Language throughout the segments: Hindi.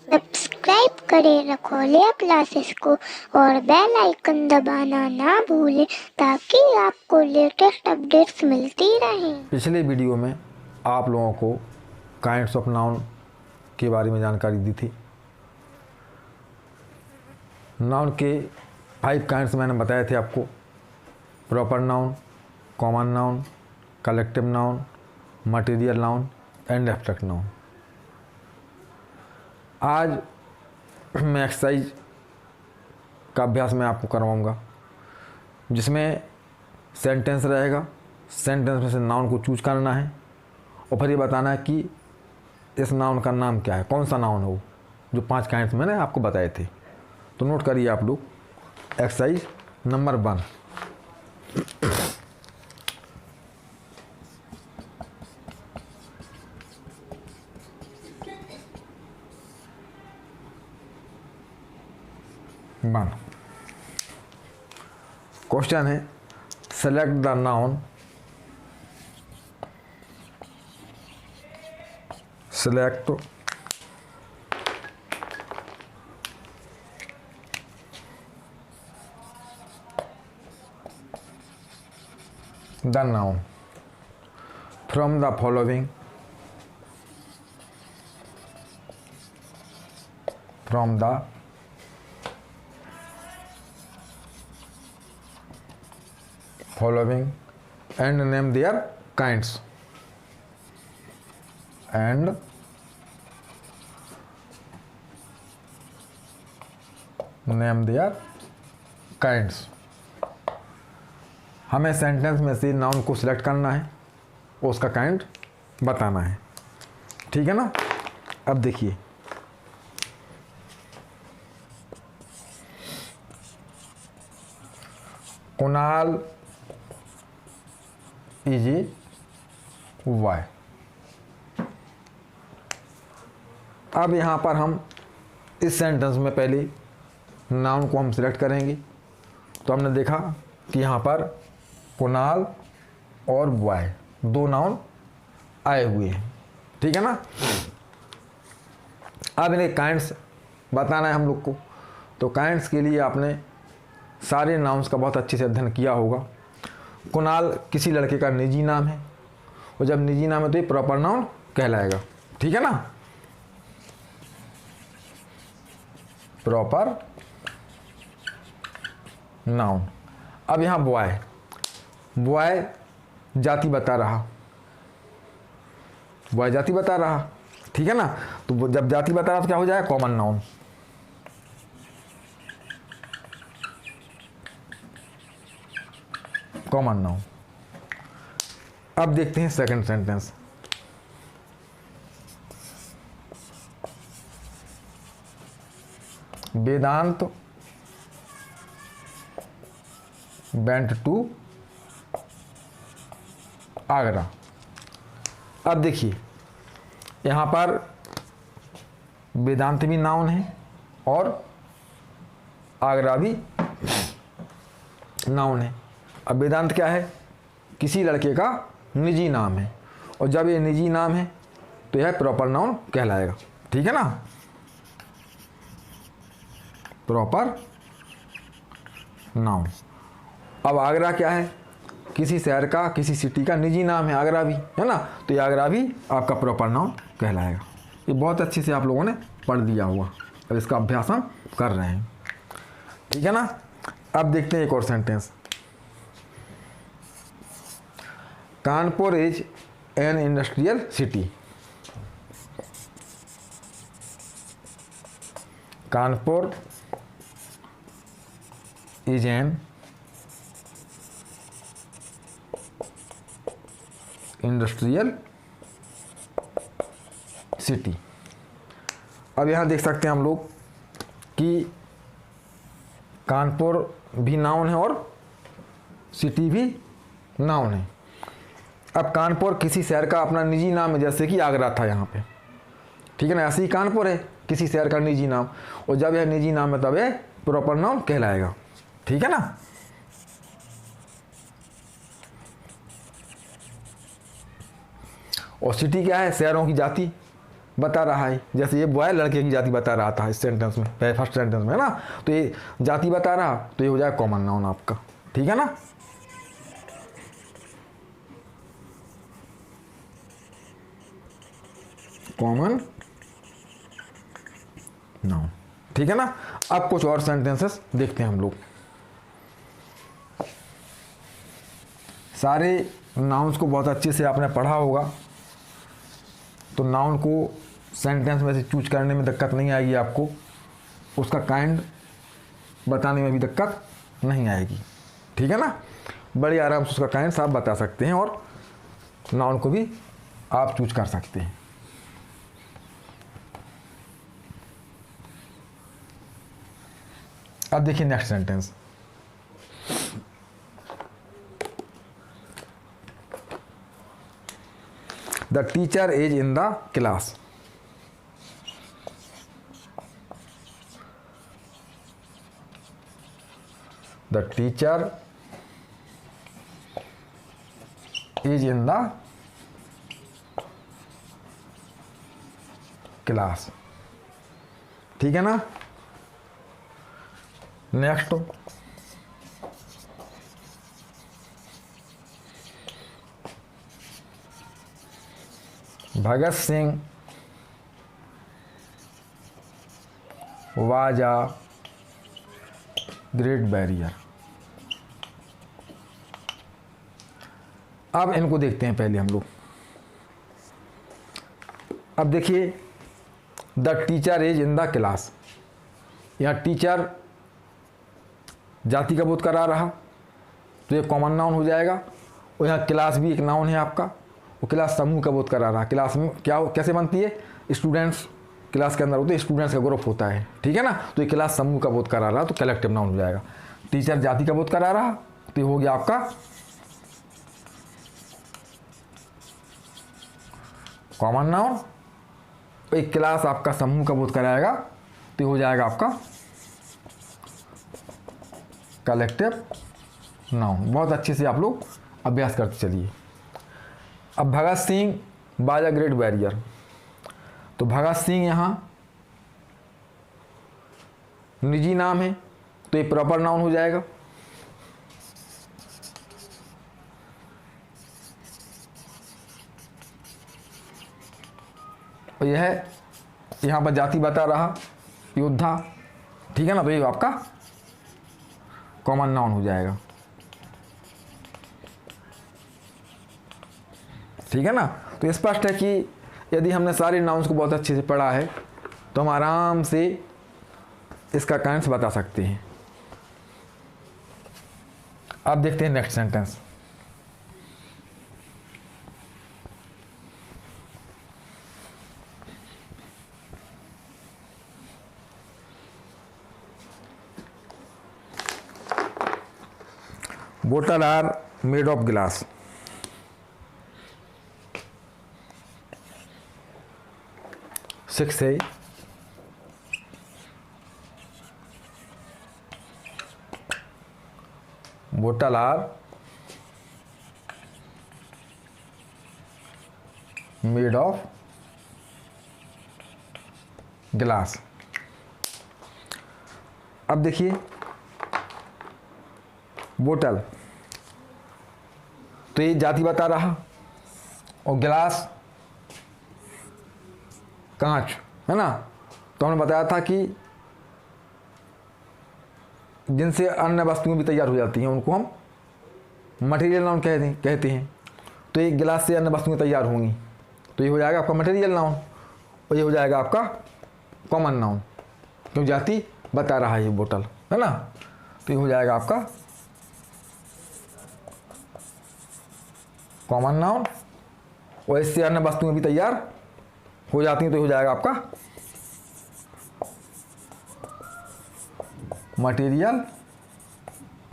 सब्सक्राइब करें रखोलिया क्लासेस को और बेल आइकन दबाना ना भूलें ताकि आपको लेटेस्ट अपडेट्स मिलती रहें। पिछले वीडियो में आप लोगों को काइंड्स ऑफ नाउन के बारे में जानकारी दी थी। नाउन के 5 काइंड्स मैंने बताए थे आपको: proper noun, common noun, collective noun, material noun and abstract noun. आज मैं एक्सरसाइज का अभ्यास मैं आपको करवाऊंगा जिसमें सेंटेंस रहेगा। सेंटेंस में से नाउन को चूज करना है और फिर ये बताना है कि इस नाउन का नाम क्या है, कौन सा नाउन हो, जो 5 काइंड्स मैंने आपको बताए थे। तो नोट करिए आप लोग। Exercise number 1। क्वेश्चन है, select the noun, select the noun from the following, from the following and name their kinds, and name their kinds। हमें सेंटेंस में से नाउन को सिलेक्ट करना है और उसका काइंड बताना है, ठीक है ना। अब देखिए, कुणाल इज ए वाई। अब यहाँ पर हम इस सेंटेंस में पहले नाउन को हम सिलेक्ट करेंगे। तो हमने देखा कि यहाँ पर कुणाल और वाई 2 नाउन आए हुए हैं, ठीक है ना। अब इन्हें काइंड्स बताना है हम लोग को। तो काइंड्स के लिए आपने सारे नाउन्स का बहुत अच्छे से अध्ययन किया होगा। कुणाल किसी लड़के का निजी नाम है और जब निजी नाम है तो ये प्रॉपर नाउन कहलाएगा, ठीक है ना। Proper noun. अब यहाँ बॉय, बॉय जाति बता रहा, बॉय जाति बता रहा, ठीक है ना। तो जब जाति बता रहा तो क्या हो जाएगा, कॉमन नाउन। Common noun. अब देखते हैं second sentence. Vedant went to Agra. अब देखिए, यहाँ पर वेदांत भी नाउन है और आगरा भी नाउन है। अब वेदांत क्या है, किसी लड़के का निजी नाम है और जब ये निजी नाम है तो यह प्रॉपर नाउन कहलाएगा, ठीक है ना। Proper noun. अब आगरा क्या है, किसी शहर का, किसी सिटी का निजी नाम है, आगरा भी है ना। तो ये आगरा भी आपका प्रॉपर नाउन कहलाएगा। ये बहुत अच्छे से आप लोगों ने पढ़ दिया हुआ। अब इसका अभ्यास हम कर रहे हैं, ठीक है ना। अब देखते हैं एक और sentence. Kanpur is an industrial city. Kanpur is an industrial city. अब यहाँ देख सकते हैं हम लोग कि कानपुर भी नाउन है और सिटी भी नाउन है। अब कानपुर किसी शहर का अपना निजी नाम है, जैसे कि आगरा था यहाँ पे, ठीक है ना। ऐसे ही कानपुर है किसी शहर का निजी नाम, और जब यह निजी नाम है तब यह प्रॉपर नाउन कहलाएगा, ठीक है ना। और सिटी क्या है, शहरों की जाति, बता रहा है। जैसे ये बॉय लड़के की जाति बता रहा था इस सेंटेंस में, फर्स्ट सेंटेंस में, है ना। तो ये जाति बता रहा, तो ये हो जाएगा कॉमन नाउन आपका, ठीक है ना। कॉमन नाउन, ठीक है ना। अब कुछ और सेंटेंसेस देखते हैं हम लोग। सारे नाउन्स को बहुत अच्छे से आपने पढ़ा होगा, तो नाउन को सेंटेंस में से चूज करने में दिक्कत नहीं आएगी आपको, उसका काइंड बताने में भी दिक्कत नहीं आएगी, ठीक है ना। बड़े आराम से उसका काइंड आप बता सकते हैं और नाउन को भी आप चूज कर सकते हैं। अब देखिए next sentence. The teacher is in the class. The teacher is in the class, ठीक है ना। Next, Bhagat Singh was a great barrier. अब इनको देखते हैं पहले हम लोग। अब देखिए, the teacher is in the class, यहाँ टीचर जाति का बोध करा रहा, तो ये कॉमन नाउन हो जाएगा। और यहाँ क्लास भी एक नाउन है आपका, वो क्लास समूह का बोध करा रहा। क्लास में क्या कैसे बनती है, स्टूडेंट्स क्लास के अंदर होते हैं, स्टूडेंट्स का ग्रुप होता है, ठीक है ना। तो ये क्लास समूह का बोध करा रहा, तो कलेक्टिव नाउन हो जाएगा। टीचर जाति का बोध करा रहा, तो ये हो गया आपका कॉमन नाउन। एक क्लास आपका समूह का बोध कराएगा, तो ये हो जाएगा आपका कलेक्टिव नाउन। बहुत अच्छे से आप लोग अभ्यास करते चलिए। अब Bhagat Singh was a great barrier, तो भगत सिंह यहाँ निजी नाम है, तो ये प्रॉपर नाउन हो जाएगा। और यह यहाँ पर जाति बता रहा योद्धा, ठीक है ना, तो ये आपका कॉमन नाउन हो जाएगा, ठीक है ना। तो स्पष्ट है कि यदि हमने सारे नाउन्स को बहुत अच्छे से पढ़ा है, तो हम आराम से इसका काइंड्स बता सकते हैं। अब देखते हैं नेक्स्ट सेंटेंस। बोतल are made of glass. Six है, बोतल आर मेड ऑफ ग्लास। अब देखिए, बोतल तो ये जाति बता रहा, और गिलास कांच, है ना। तो हमने बताया था कि जिनसे अन्य वस्तुएं भी तैयार हो जाती हैं उनको हम मटेरियल नाउन कहते हैं। तो ये गिलास से अन्य वस्तुएं तैयार होंगी, तो ये हो जाएगा आपका मटेरियल नाउन, और ये हो जाएगा आपका कॉमन नाउन, क्यों जाति बता रहा है ये बोतल, है ना। तो ये हो जाएगा आपका कॉमन नाउन, और इससे अन्य वस्तुएं भी तैयार हो जाती हैं, तो हो जाएगा आपका मटेरियल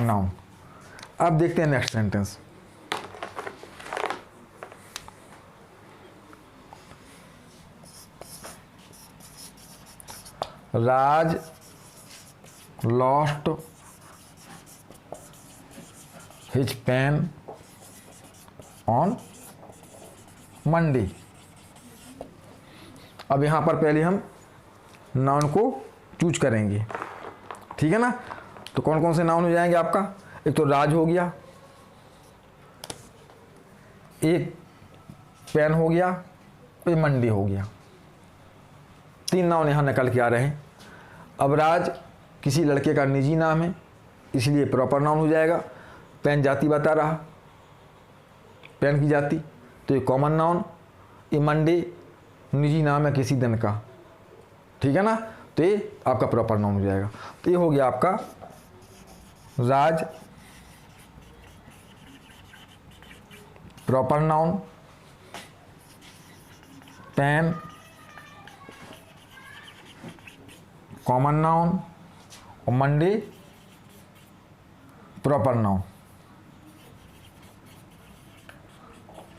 नाउन। अब देखते हैं next sentence. Raj lost his pain on Monday. अब यहाँ पर पहले हम नाउन को चूज करेंगे, ठीक है ना। तो कौन कौन से नाउन हो जाएंगे आपका, एक तो राज हो गया, एक पेन हो गया, एक मंडी हो गया। 3 नाउन यहाँ निकल के आ रहे हैं। अब राज किसी लड़के का निजी नाम है, इसलिए प्रॉपर नाउन हो जाएगा। पेन जाति बता रहा, पेन की जाति, तो ये कॉमन नाउन। ये मंडे निजी नाम है किसी दिन का, ठीक है ना, तो ये आपका प्रॉपर नाउन हो जाएगा। तो ये हो गया आपका Raj proper noun, pen common noun और मंडे प्रॉपर नाउन,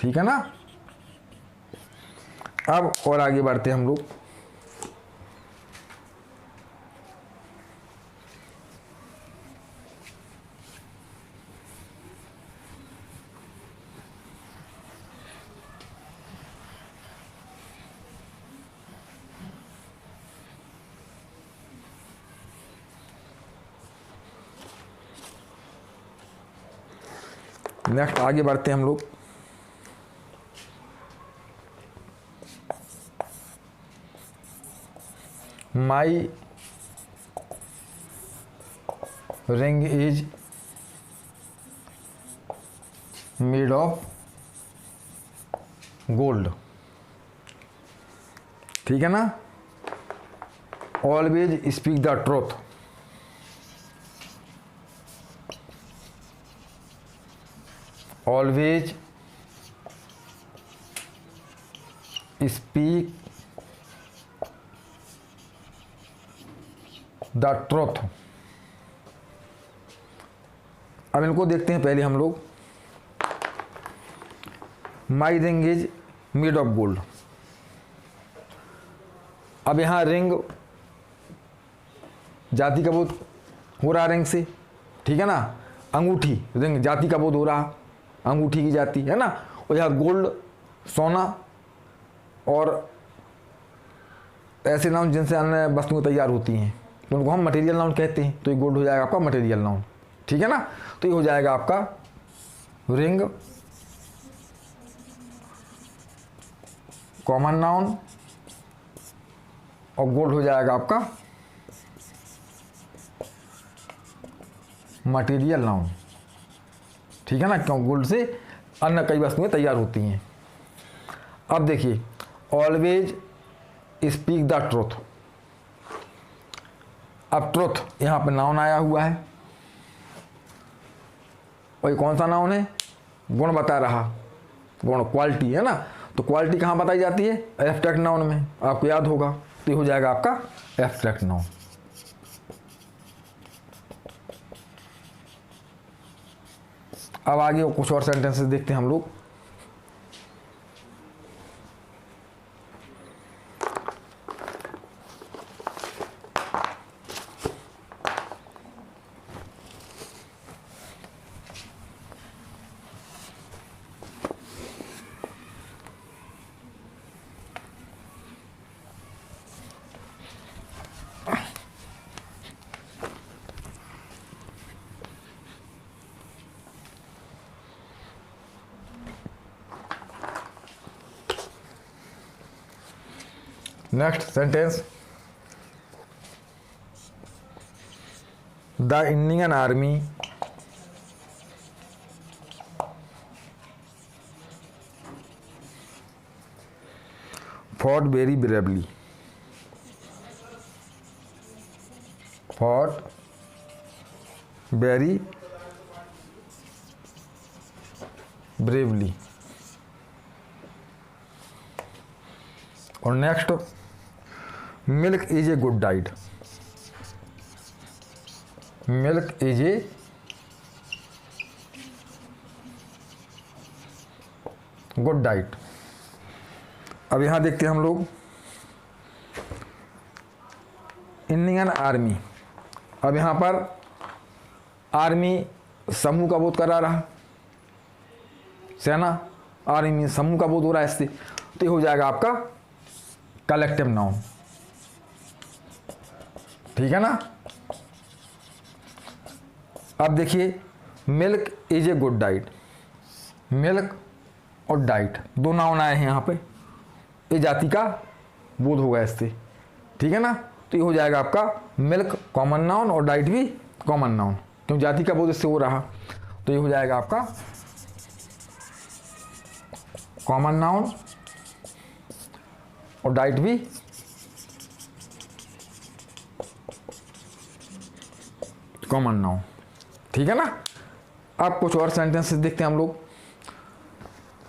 ठीक है ना। अब और आगे बढ़ते हम लोग। नेक्स्ट आगे बढ़ते हैं हम लोग। My ring is made of gold, ठीक है ना। Always speak the truth, always speak the truth. अब इनको देखते हैं पहले हम लोग। My ring is made of gold. अब यहाँ रिंग जाति का बोध हो रहा रिंग से, ठीक है ना। अंगूठी, रिंग जाति का बोध हो रहा, अंगूठी की जाति है ना। और यहाँ गोल्ड सोना, और ऐसे नाउन जिनसे अन्य वस्तुएं तैयार होती हैं तो उनको हम मटेरियल नाउन कहते हैं। तो ये गोल्ड हो जाएगा आपका मटेरियल नाउन, ठीक है ना। तो ये हो जाएगा आपका रिंग कॉमन नाउन और गोल्ड हो जाएगा आपका मटेरियल नाउन, ठीक है ना, क्यों गोल्ड से अन्य कई वस्तुएं तैयार होती हैं। अब देखिए ऑलवेज स्पीक द ट्रूथ। अब ट्रूथ यहाँ पर नाउन आया हुआ है, और ये कौन सा नाउन है, गुण बता रहा, गुण क्वालिटी है ना। तो क्वालिटी कहाँ बताई जाती है, एब्स्ट्रैक्ट नाउन में, आपको याद होगा। तो ये हो जाएगा आपका एब्स्ट्रैक्ट नाउन। अब आगे कुछ और सेंटेंसेस देखते हैं हम लोग। Next sentence, the Indian army fought very bravely, fought very bravely। और next, milk is a good diet, milk is a good diet. अब यहाँ देखते हैं हम लोग इंडियन आर्मी। अब यहाँ पर आर्मी समूह का बोध करा रहा, सेना, आर्मी समूह का बोध हो रहा है इससे। तो ये हो जाएगा आपका कलेक्टिव नाउन, ठीक है ना। अब देखिए milk is a good diet, milk और डाइट दो नाउन आए हैं यहाँ पे, ये जाति का बोध होगा इससे, ठीक है ना। तो ये हो जाएगा आपका मिल्क कॉमन नाउन और डाइट भी कॉमन नाउन, क्यों जाति का बोध इससे हो रहा। तो ये हो जाएगा आपका कॉमन नाउन और डाइट भी कॉमन नाउन, ठीक है ना। अब कुछ और सेंटेंसेस देखते हैं हम लोग।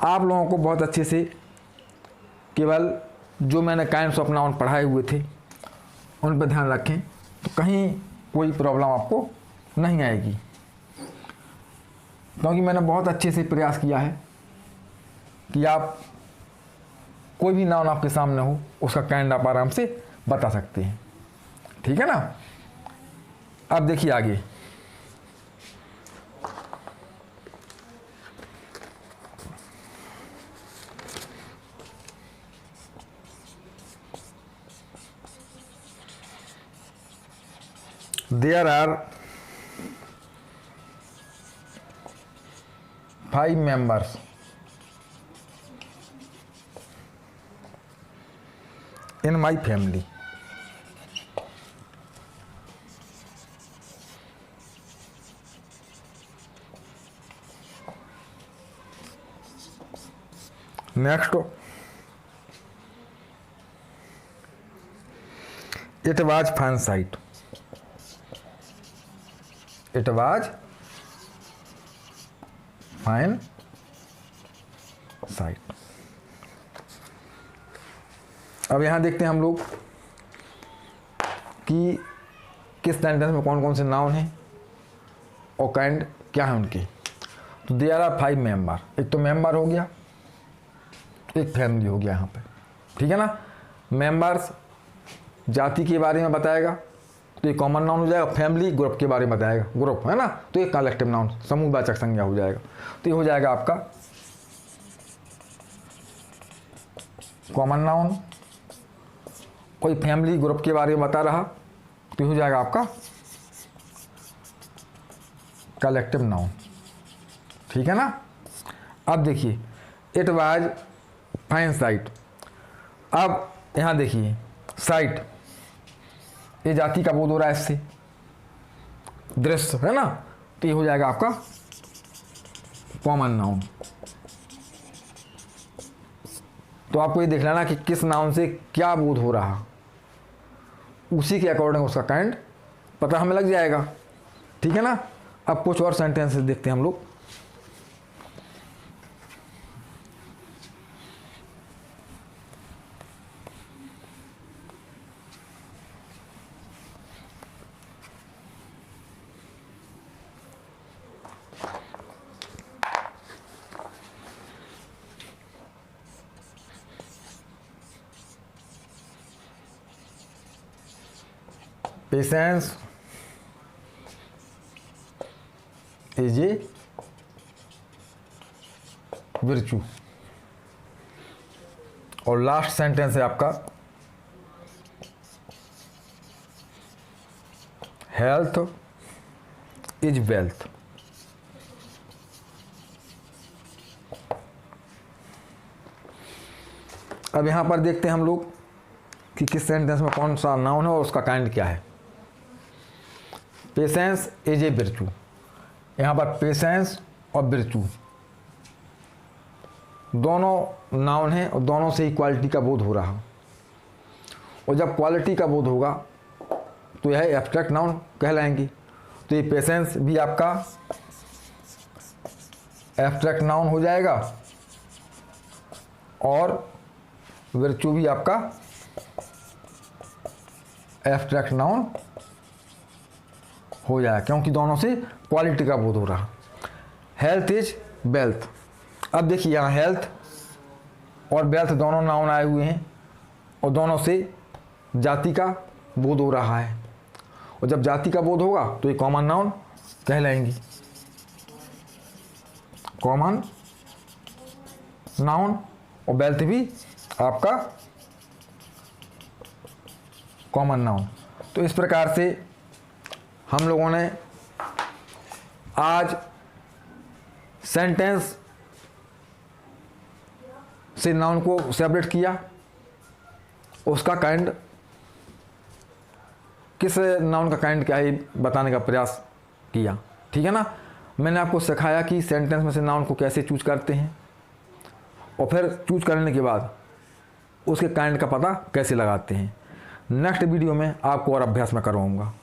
आप लोगों को बहुत अच्छे से केवल जो मैंने काइंड्स ऑफ नाउन पढ़ाए हुए थे उन पर ध्यान रखें, तो कहीं कोई प्रॉब्लम आपको नहीं आएगी, क्योंकि मैंने बहुत अच्छे से प्रयास किया है कि आप कोई भी नाउन आपके सामने हो उसका काइंड आप आराम से बता सकते हैं, ठीक है ना। अब देखिए आगे, there are 5 members in my family. Next, it was fun sight. It was fine sight. अब यहाँ देखते हैं हम लोग कि किस सेंटेंस में कौन कौन से नाउन हैं और काइंड क्या है उनके। तो देयर आर 5 मेंबर, एक तो मेंबर हो गया, एक फैमिली हो गया यहाँ पे, ठीक है ना। मेंबर्स जाति के बारे में बताएगा तो ये कॉमन नाउन हो जाएगा, फैमिली ग्रुप के बारे में बताएगा, ग्रुप है ना, तो ये कलेक्टिव नाउन समूहवाचक संज्ञा हो जाएगा। तो ये हो जाएगा आपका कॉमन नाउन, कोई फैमिली ग्रुप के बारे में बता रहा तो हो जाएगा आपका कलेक्टिव नाउन, ठीक है ना। अब देखिए इट वाज फाइन साइट। अब यहाँ देखिए साइट, ये जाति का बोध हो रहा है इससे, दृश्य है ना, तो ये हो जाएगा आपका कॉमन नाउन। तो आपको ये देख लेना कि किस नाउन से क्या बोध हो रहा, उसी के अकॉर्डिंग उसका काइंड पता हमें लग जाएगा, ठीक है ना। अब कुछ और सेंटेंसेस देखते हैं हम लोग। Patience is a विर्चू। और लास्ट सेंटेंस है आपका हेल्थ इज वेल्थ। अब यहां पर देखते हैं हम लोग कि किस सेंटेंस में कौन सा नाउन है और उसका काइंड क्या है। पेशेंस इज ए विर्चू, यहाँ पर पेशेंस और विर्चू दोनों नाउन हैं और दोनों से ही क्वालिटी का बोध हो रहा, और जब क्वालिटी का बोध होगा तो यह एब्स्ट्रैक्ट नाउन कहलाएंगी। तो ये पेशेंस भी आपका एब्स्ट्रैक्ट नाउन हो जाएगा और विर्चू भी आपका एब्स्ट्रैक्ट नाउन हो जाएगा, क्योंकि दोनों से क्वालिटी का बोध हो रहा। Health is wealth. अब देखिए यहाँ हेल्थ और वेल्थ दोनों नाउन आए हुए हैं और दोनों से जाति का बोध हो रहा है, और जब जाति का बोध होगा तो ये कॉमन नाउन कहलाएंगी। कॉमन नाउन और वेल्थ भी आपका कॉमन नाउन। तो इस प्रकार से हम लोगों ने आज सेंटेंस से नाउन को सेपरेट किया, उसका काइंड, किस नाउन का काइंड क्या है बताने का प्रयास किया। ठीक है ना। मैंने आपको सिखाया कि सेंटेंस में से नाउन को कैसे चूज करते हैं और फिर चूज करने के बाद उसके काइंड का पता कैसे लगाते हैं। नेक्स्ट वीडियो में आपको और अभ्यास में करवाऊंगा।